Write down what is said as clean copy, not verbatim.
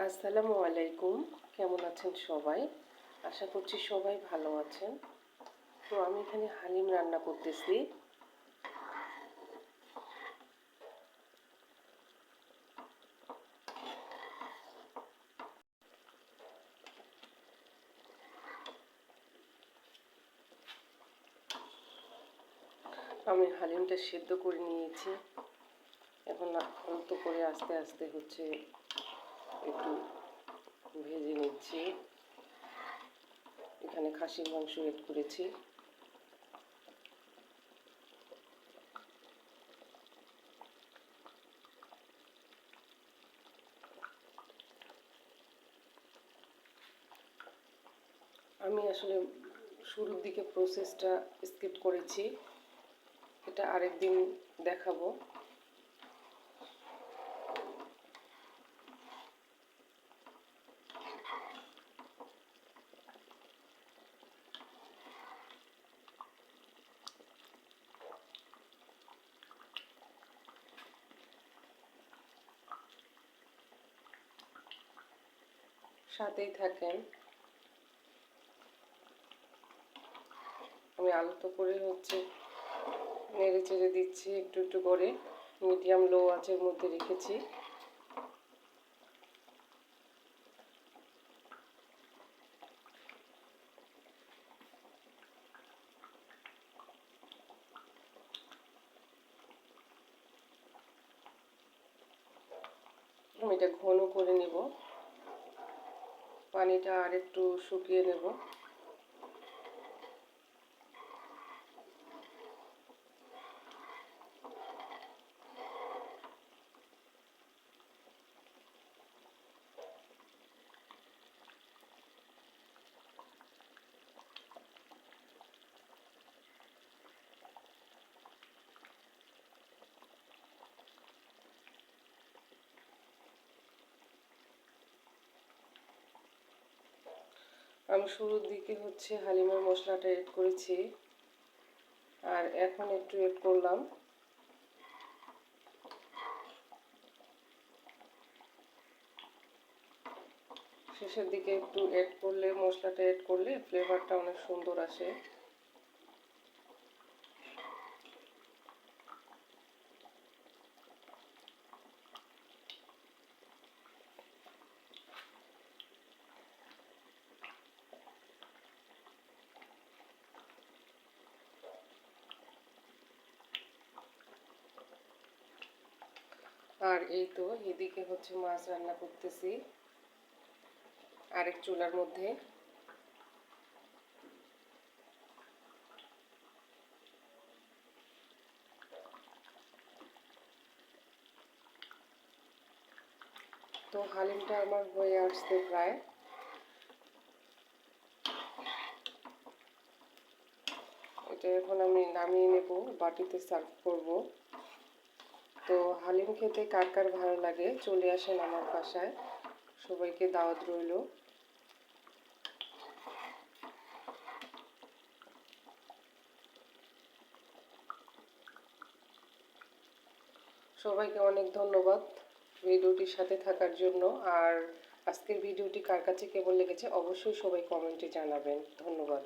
আসসালামু আলাইকুম। কেমন আছেন সবাই? আশা করছি সবাই ভালো আছেন। তো আমি এখানে হালিম রান্না করতেছি। আমি হালিমটা সেদ্ধ করে নিয়েছি। এখন অল্প করে আস্তে আস্তে একটু ভেজে নিচ্ছি। এখানে খাসির মাংস এড করেছি। আমি আসলে শুরুর দিকে প্রসেসটা স্কিপ করেছি, এটা আরেকদিন দেখাবো। সাথেই থাকেন। আমি আলতো করে নেড়ে চেড়ে দিচ্ছি একটু একটু করে। মিডিয়াম লো আঁচের মধ্যে রেখেছি। আমি এটা ঘন করে নেব, পানিটা আর একটু শুকিয়ে নেব। আমি শুরুর দিকে হালিমের মশলাটা এড করেছি, আর এখন একটু এড করলাম। শেষের দিকে একটু মশলাটা এড করলে ফ্লেভারটা অনেক সুন্দর আসে। আর এই তো এদিকে মাছ রান্না করতেছি আরেক চুলার মধ্যে। তো হালিমটা আমার হয়ে আসছে প্রায়। এটা এখন আমি নামিয়ে নেব, বাটিতে সার্ভ করব। তো হালিম খেতে কার কার ভালো লাগে চলে আসেন আমার বাসায়, সবাইকে দাওয়াত রইল। সবাইকে অনেক ধন্যবাদ ভিডিওটির সাথে থাকার জন্য। আর আজকের ভিডিওটি কার কাছে কেমন লেগেছে অবশ্যই সবাই কমেন্টে জানাবেন। ধন্যবাদ।